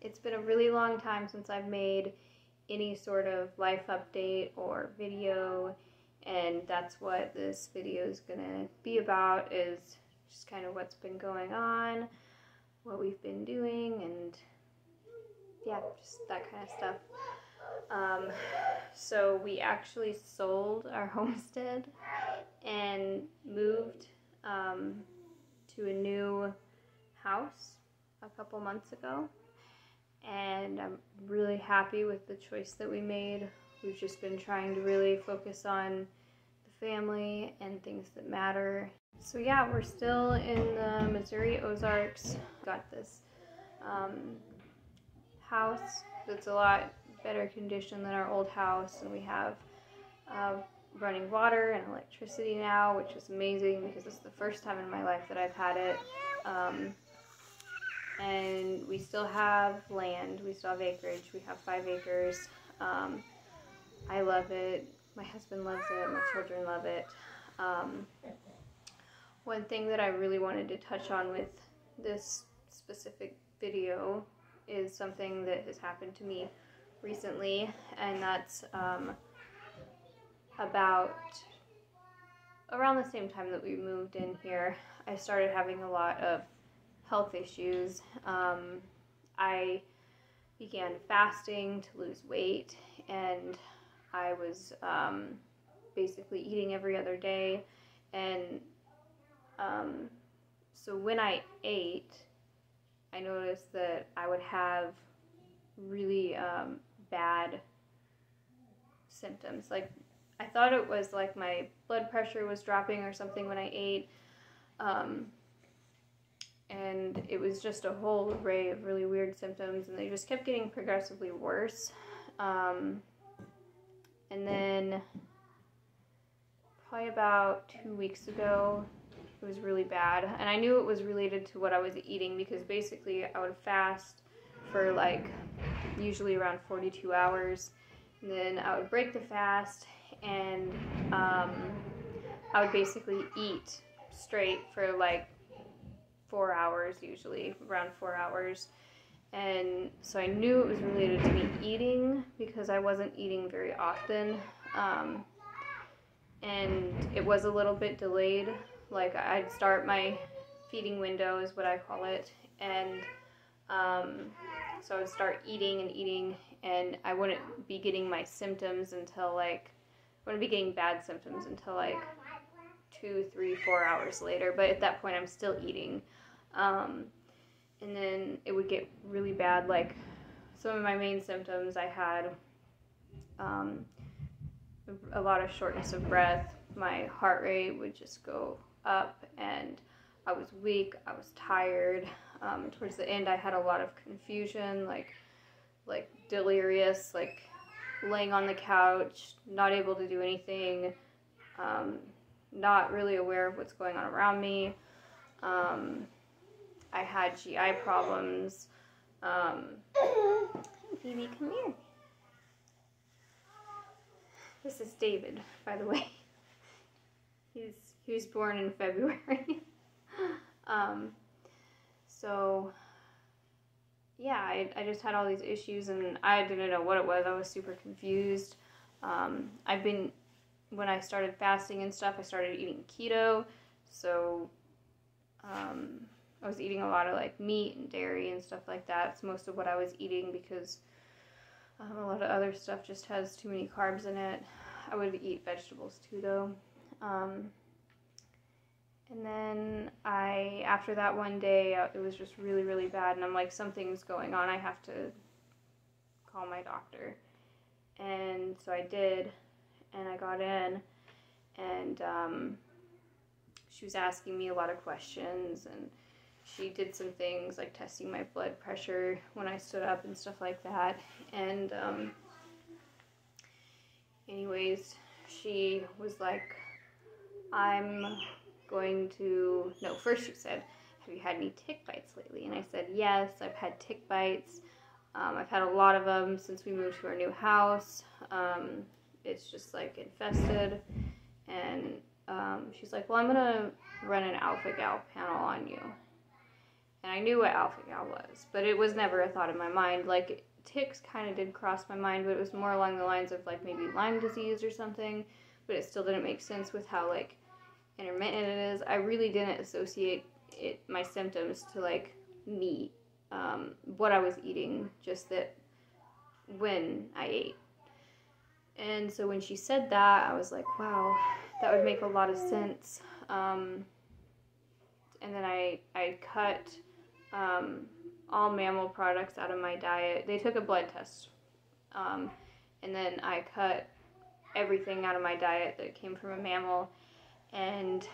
It's been a really long time since I've made any sort of life update or video, and that's what this video is gonna be about, is just kind of what's been going on, what we've been doing, and yeah, just that kind of stuff. So we actually sold our homestead and moved to a new house a couple months ago, and I'm really happy with the choice that we made. We've just been trying to really focus on the family and things that matter. So yeah, we're still in the Missouri Ozarks. Got this house that's a lot better condition than our old house, and we have running water and electricity now, which is amazing because it's the first time in my life that I've had it. And we still have land, we still have acreage, we have 5 acres. I love it, my husband loves it, my children love it. One thing that I really wanted to touch on with this specific video is something that has happened to me recently, and that's about around the same time that we moved in here, I started having a lot of health issues. I began fasting to lose weight, and I was basically eating every other day, and so when I ate, I noticed that I would have really bad symptoms. Like, I thought it was like my blood pressure was dropping or something when I ate, and it was just a whole array of really weird symptoms, and they just kept getting progressively worse. And then probably about 2 weeks ago, it was really bad, and I knew it was related to what I was eating, because basically I would fast for like usually around 42 hours, and then I would break the fast, and I would basically eat straight for like 4 hours, usually around 4 hours. And so I knew it was related to me eating, because I wasn't eating very often, and it was a little bit delayed. Like, I'd start my feeding window, is what I call it, and so I would start eating, and I wouldn't be getting my symptoms until like, I wouldn't be getting bad symptoms until like 2, 3, 4 hours later, but at that point I'm still eating. And then it would get really bad. Like, some of my main symptoms, I had a lot of shortness of breath, my heart rate would just go up, and I was weak, I was tired. Towards the end I had a lot of confusion, like delirious, like laying on the couch, not able to do anything, not really aware of what's going on around me. I had GI problems. Phoebe, come here. This is David, by the way. He was born in February. So yeah, I just had all these issues, and I didn't know what it was. I was super confused. When I started fasting and stuff, I started eating keto, so I was eating a lot of like meat and dairy and stuff like that. It's most of what I was eating, because a lot of other stuff just has too many carbs in it. I would eat vegetables too, though. And then after that one day, it was just really, really bad, and I'm like, something's going on, I have to call my doctor. And so I did, and I got in, and she was asking me a lot of questions, and she did some things like testing my blood pressure when I stood up and stuff like that. And anyways, she was like, first she said, have you had any tick bites lately? And I said, yes, I've had tick bites. I've had a lot of them since we moved to our new house. It's just like infested. And she's like, well, I'm gonna run an alpha-gal panel on you. And I knew what alpha-gal was, but it was never a thought in my mind. Like, tics kind of did cross my mind, but it was more along the lines of, like, maybe Lyme disease or something, but it still didn't make sense with how, like, intermittent it is. I really didn't associate my symptoms to, like, meat, what I was eating, just that when I ate. And so when she said that, I was like, wow, that would make a lot of sense. And then I cut all mammal products out of my diet. They took a blood test. And then I cut everything out of my diet that came from a mammal. And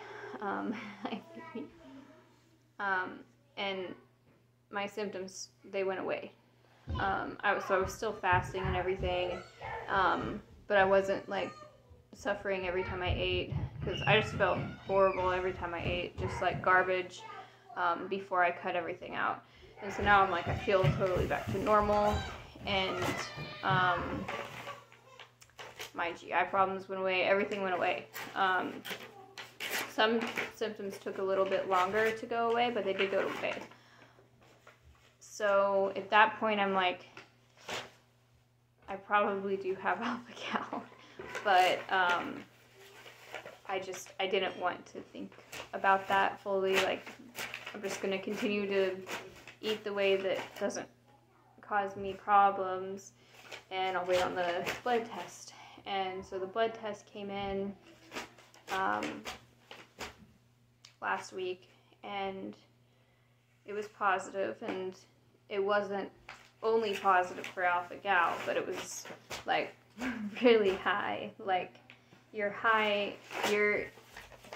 and my symptoms, they went away. I was still fasting and everything, but I wasn't like suffering every time I ate, because I just felt horrible every time I ate, just like garbage, before I cut everything out. And so now I'm like, I feel totally back to normal, and my GI problems went away, everything went away. Some symptoms took a little bit longer to go away, but they did go away. So at that point, I'm like, I probably do have alpha-gal, but I didn't want to think about that fully. Like, I'm just going to continue to eat the way that doesn't cause me problems, and I'll wait on the blood test. And so the blood test came in last week, and it was positive, and it wasn't only positive for alpha-gal, but it was like really high. Like, you're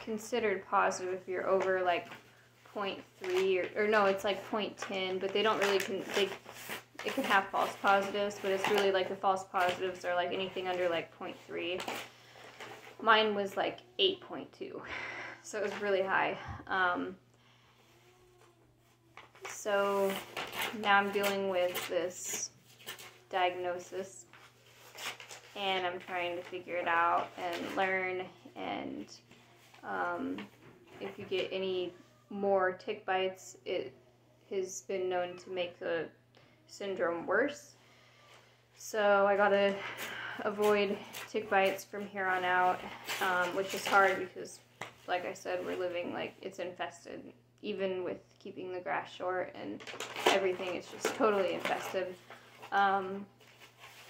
considered positive if you're over like 0.3 or no, it's like 0.10, but they don't really it can have false positives, but it's really like the false positives are like anything under like 0.3. Mine was like 8.2, so it was really high. So now I'm dealing with this diagnosis, and I'm trying to figure it out and learn, and if you get any more tick bites, it has been known to make the syndrome worse. So I gotta avoid tick bites from here on out, which is hard because, like I said, we're living like it's infested. Even with keeping the grass short and everything, it's just totally infested. And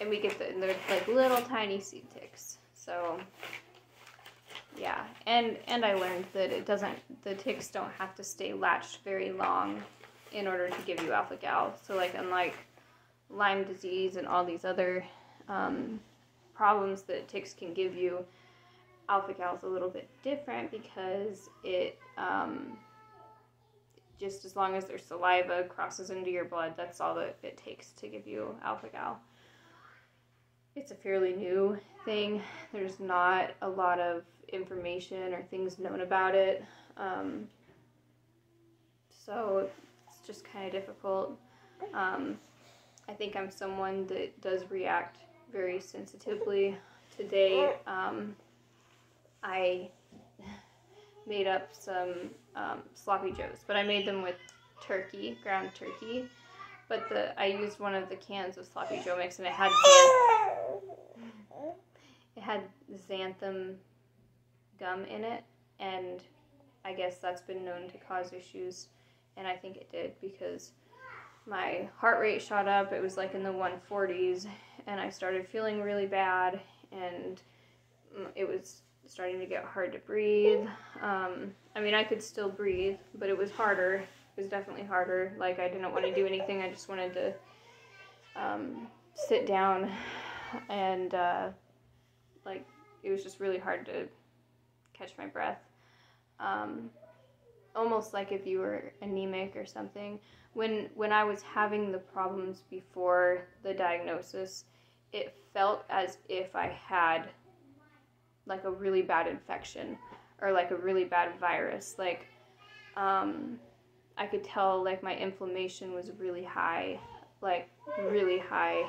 we get they're like little tiny seed ticks. So yeah, and I learned that the ticks don't have to stay latched very long in order to give you alpha-gal. So like, unlike Lyme disease and all these other problems that ticks can give you, alpha-gal is a little bit different because it just as long as their saliva crosses into your blood, that's all that it takes to give you alpha-gal. It's a fairly new thing. There's not a lot of information or things known about it. So it's just kind of difficult. I think I'm someone that does react very sensitively. Today, I made up some sloppy joes, but I made them with turkey, ground turkey. But I used one of the cans of sloppy joe mix, and it had xanthan gum in it, and I guess that's been known to cause issues, and I think it did because my heart rate shot up. It was like in the 140s, and I started feeling really bad, and it was starting to get hard to breathe. I mean, I could still breathe, but it was harder. It was definitely harder. Like, I didn't want to do anything. I just wanted to sit down, and like, it was just really hard to catch my breath. Almost like if you were anemic or something. When I was having the problems before the diagnosis, it felt as if I had like a really bad infection or like a really bad virus. Like, I could tell like my inflammation was really high, like really high.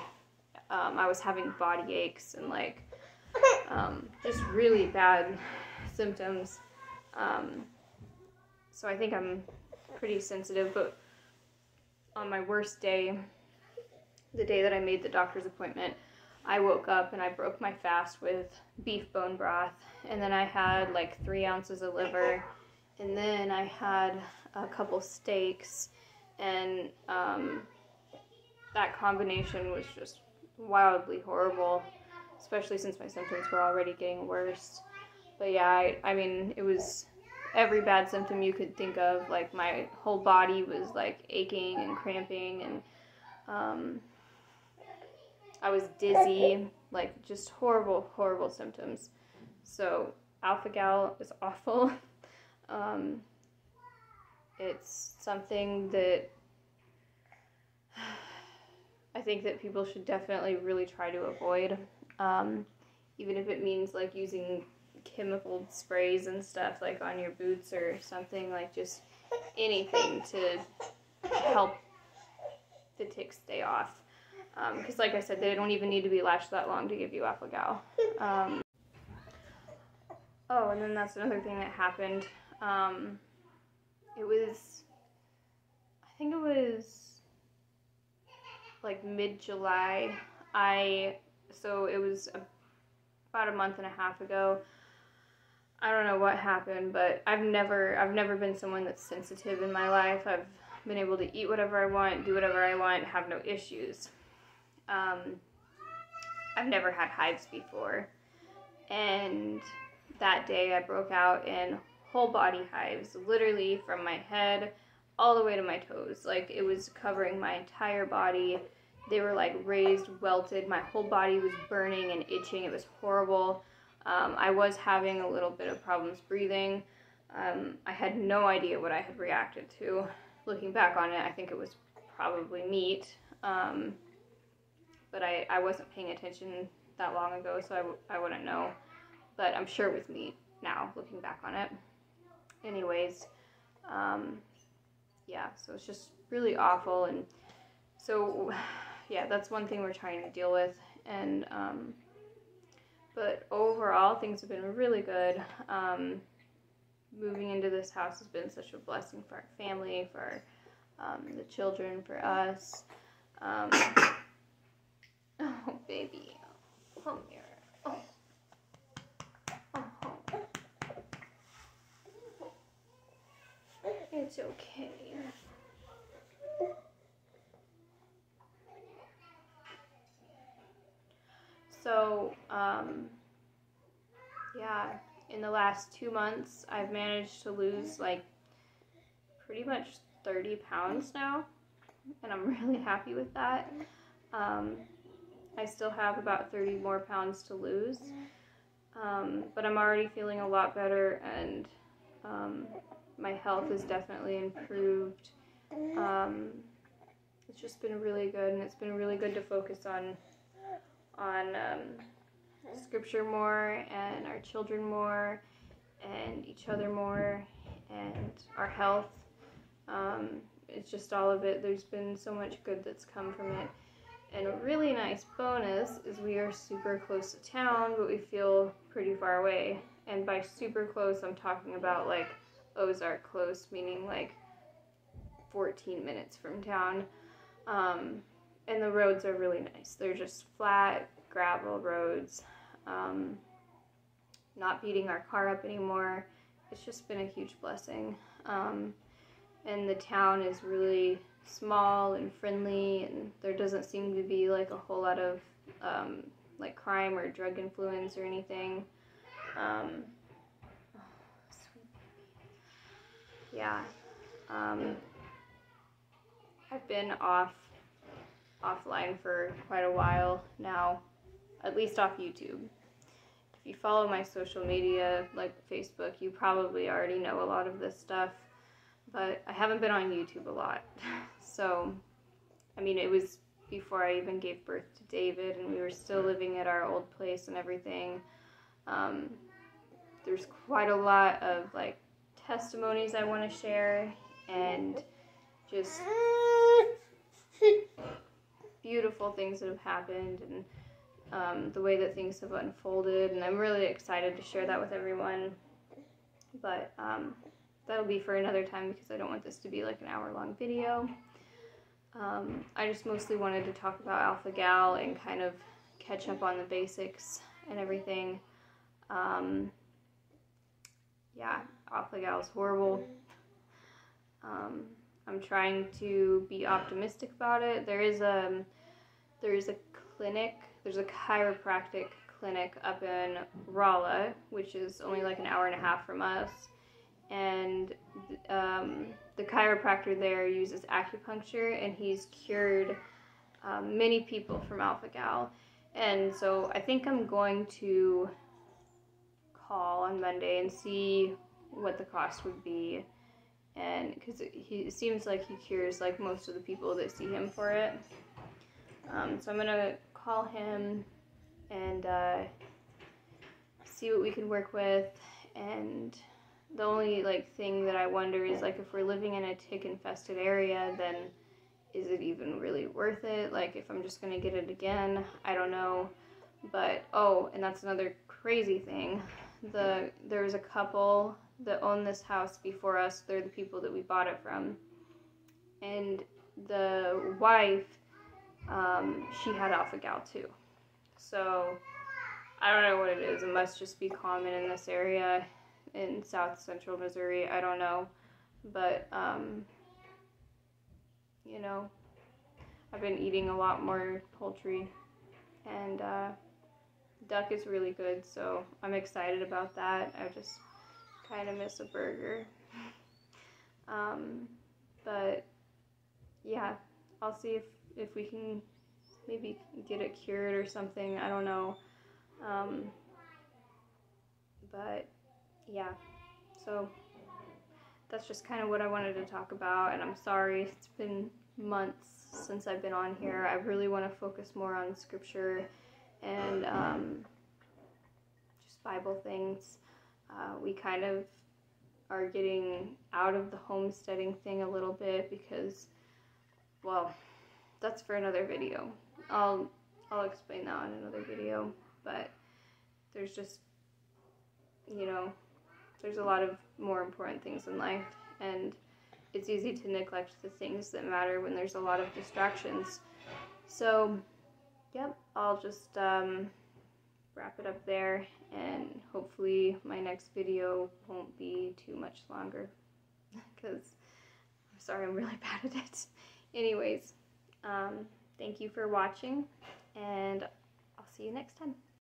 I was having body aches and like just really bad symptoms. So I think I'm pretty sensitive, but on my worst day, the day that I made the doctor's appointment, I woke up and I broke my fast with beef bone broth, and then I had like 3 ounces of liver, and then I had a couple steaks, and that combination was just wildly horrible, especially since my symptoms were already getting worse. But yeah, I mean, it was every bad symptom you could think of. Like, my whole body was like aching and cramping, and I was dizzy, like just horrible, horrible symptoms. So alpha-gal is awful. It's something that I think that people should definitely really try to avoid, even if it means like using chemical sprays and stuff like on your boots or something, like just anything to help the ticks stay off. Because like I said, they don't even need to be latched that long to give you alpha-gal. Oh, and then that's another thing that happened. I think it was like mid-July. So it was about a month and a half ago. I don't know what happened, but I've never been someone that's sensitive in my life. I've been able to eat whatever I want, do whatever I want, have no issues. I've never had hives before, and that day I broke out in whole body hives, literally from my head all the way to my toes. Like, it was covering my entire body. They were like raised, welted. My whole body was burning and itching. It was horrible. I was having a little bit of problems breathing. I had no idea what I had reacted to. Looking back on it, I think it was probably meat. But I wasn't paying attention that long ago, so I wouldn't know. But I'm sure it was meat now, looking back on it. Anyways, yeah, so it's just really awful. And so, yeah, that's one thing we're trying to deal with. And, but overall, things have been really good. Moving into this house has been such a blessing for our family, for the children, for us. Oh, baby. Come here. Oh. Oh. It's okay. So, yeah, in the last 2 months, I've managed to lose like pretty much 30 pounds now, and I'm really happy with that. I still have about 30 more pounds to lose, but I'm already feeling a lot better, and my health has definitely improved. It's just been really good, and it's been really good to focus on scripture more, and our children more, and each other more, and our health. It's just all of it. There's been so much good that's come from it. And a really nice bonus is we are super close to town, but we feel pretty far away. And by super close, I'm talking about like Ozark close, meaning like 14 minutes from town. And the roads are really nice. They're just flat gravel roads, not beating our car up anymore. It's just been a huge blessing. And the town is really small and friendly, and there doesn't seem to be like a whole lot of like crime or drug influence or anything. Yeah. I've been offline for quite a while now, at least off YouTube. If you follow my social media, like Facebook, you probably already know a lot of this stuff, but I haven't been on YouTube a lot. So, I mean, it was before I even gave birth to David, and we were still living at our old place and everything. There's quite a lot of like testimonies I want to share, and just beautiful things that have happened, and the way that things have unfolded, and I'm really excited to share that with everyone. But that'll be for another time, because I don't want this to be like an hour-long video. I just mostly wanted to talk about alpha-gal and kind of catch up on the basics and everything. Yeah, alpha-gal is horrible. I'm trying to be optimistic about it. There is a clinic, there's a chiropractic clinic up in Rolla, which is only like an hour and a half from us. And the chiropractor there uses acupuncture, and he's cured many people from alpha-gal. And so I think I'm going to call on Monday and see what the cost would be. And because it seems like he cures like most of the people that see him for it. So I'm going to call him and see what we can work with. And the only like thing that I wonder is like if we're living in a tick infested area, then is it even really worth it? Like if I'm just gonna get it again, I don't know. But oh, and that's another crazy thing. There was a couple that owned this house before us. They're the people that we bought it from, and the wife, she had alpha-gal too. So I don't know what it is. It must just be common in this area in south central Missouri. I don't know, but you know, I've been eating a lot more poultry, and duck is really good, so I'm excited about that. I just kind of miss a burger. But yeah, I'll see if we can maybe get it cured or something. I don't know. But yeah, so that's just kind of what I wanted to talk about, and I'm sorry it's been months since I've been on here. I really want to focus more on scripture and just Bible things. We kind of are getting out of the homesteading thing a little bit because, well, that's for another video. I'll explain that in another video, but there's just, you know, there's a lot of more important things in life, and it's easy to neglect the things that matter when there's a lot of distractions. So, yep, I'll just wrap it up there, and hopefully my next video won't be too much longer, because I'm sorry, I'm really bad at it. Anyways, thank you for watching, and I'll see you next time.